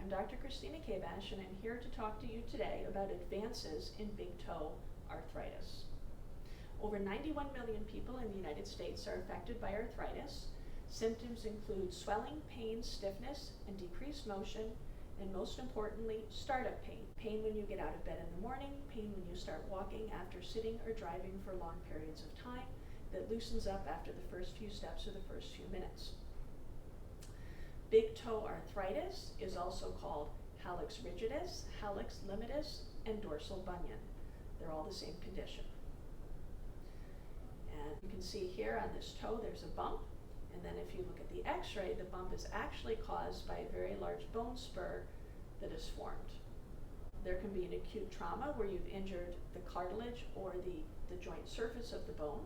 I'm Dr. Christina Kabash, and I'm here to talk to you today about advances in big toe arthritis. Over 91 million people in the United States are affected by arthritis. Symptoms include swelling, pain, stiffness, and decreased motion, and most importantly, startup pain. Pain when you get out of bed in the morning, pain when you start walking after sitting or driving for long periods of time that loosens up after the first few steps or the first few minutes. Big toe arthritis is also called Hallux rigidus, Hallux limitus, and dorsal bunion. They're all the same condition. And you can see here on this toe there's a bump, and then if you look at the x-ray, the bump is actually caused by a very large bone spur that is formed. There can be an acute trauma where you've injured the cartilage or the joint surface of the bone.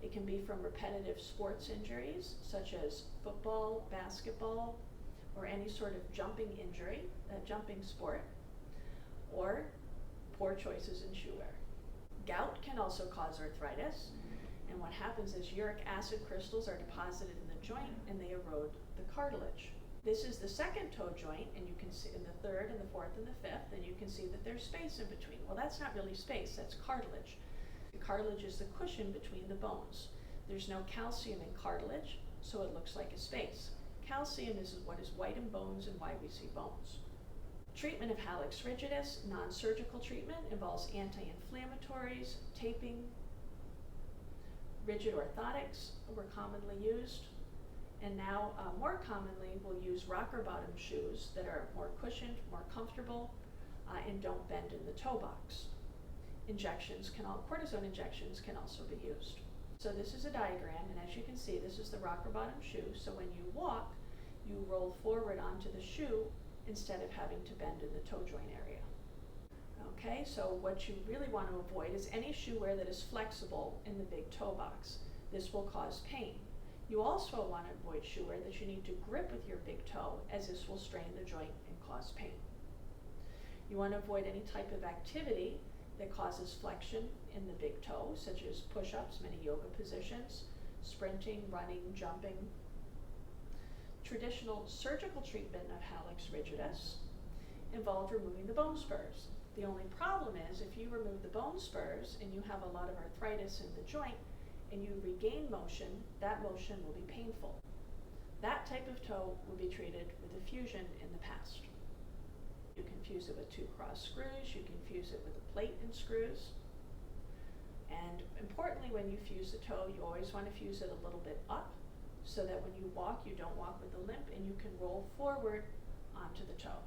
It can be from repetitive sports injuries, such as football, basketball, or any sort of jumping injury, a jumping sport, or poor choices in shoe wear. Gout can also cause arthritis, and what happens is uric acid crystals are deposited in the joint and they erode the cartilage. This is the second toe joint, and you can see in the third and the fourth and the fifth, and you can see that there's space in between. Well, that's not really space, that's cartilage. The cartilage is the cushion between the bones. There's no calcium in cartilage, so it looks like a space. Calcium is what is white in bones and why we see bones. Treatment of Hallux rigidus, non-surgical treatment, involves anti-inflammatories, taping. Rigid orthotics were commonly used, and now more commonly we'll use rocker bottom shoes that are more cushioned, more comfortable, and don't bend in the toe box. Cortisone injections can also be used. So this is a diagram, and as you can see, this is the rocker bottom shoe. So when you walk, you roll forward onto the shoe instead of having to bend in the toe joint area. Okay, so what you really want to avoid is any shoe wear that is flexible in the big toe box. This will cause pain. You also want to avoid shoe wear that you need to grip with your big toe, as this will strain the joint and cause pain. You want to avoid any type of activity that causes flexion in the big toe, such as push-ups, many yoga positions, sprinting, running, jumping. Traditional surgical treatment of Hallux rigidus involved removing the bone spurs. The only problem is if you remove the bone spurs and you have a lot of arthritis in the joint and you regain motion, that motion will be painful. That type of toe will be treated with a fusion in the past. You can fuse it with 2 cross screws, you can fuse it with a plate and screws. And importantly, when you fuse the toe, you always want to fuse it a little bit up so that when you walk, you don't walk with a limp and you can roll forward onto the toe,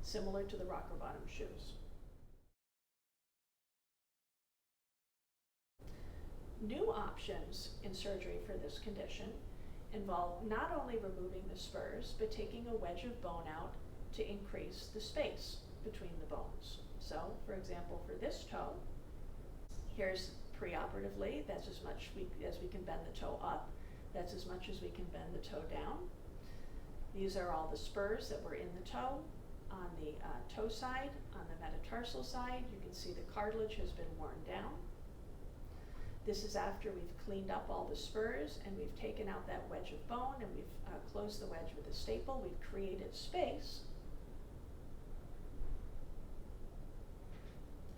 similar to the rocker bottom shoes. New options in surgery for this condition involve not only removing the spurs, but taking a wedge of bone out to increase the space between the bones. So, for example, for this toe, here's preoperatively, that's as much as we can bend the toe up. That's as much as we can bend the toe down. These are all the spurs that were in the toe. On the toe side, on the metatarsal side, you can see the cartilage has been worn down. This is after we've cleaned up all the spurs and we've taken out that wedge of bone and we've closed the wedge with a staple. We've created space.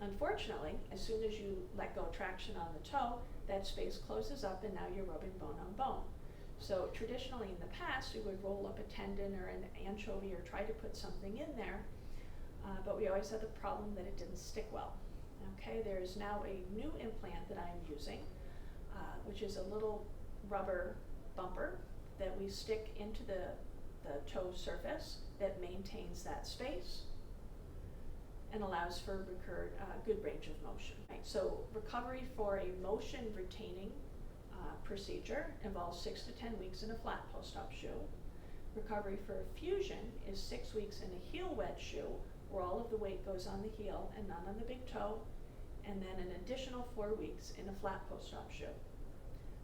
Unfortunately, as soon as you let go traction on the toe, that space closes up and now you're rubbing bone on bone. So traditionally in the past, we would roll up a tendon or an anchovy or try to put something in there, but we always had the problem that it didn't stick well. Okay, there is now a new implant that I'm using, which is a little rubber bumper that we stick into the toe surface that maintains that space and allows for good range of motion. Right? So recovery for a motion retaining procedure involves 6 to 10 weeks in a flat post-op shoe. Recovery for a fusion is 6 weeks in a heel wedge shoe where all of the weight goes on the heel and none on the big toe, and then an additional 4 weeks in a flat post-op shoe.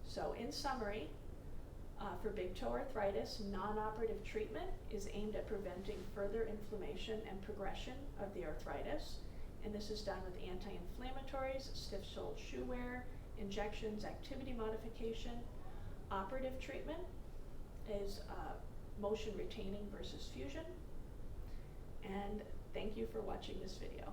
So in summary, for big toe arthritis, non-operative treatment is aimed at preventing further inflammation and progression of the arthritis, and this is done with anti-inflammatories, stiff-soled shoe wear, injections, activity modification. Operative treatment is motion retaining versus fusion. you for watching this video.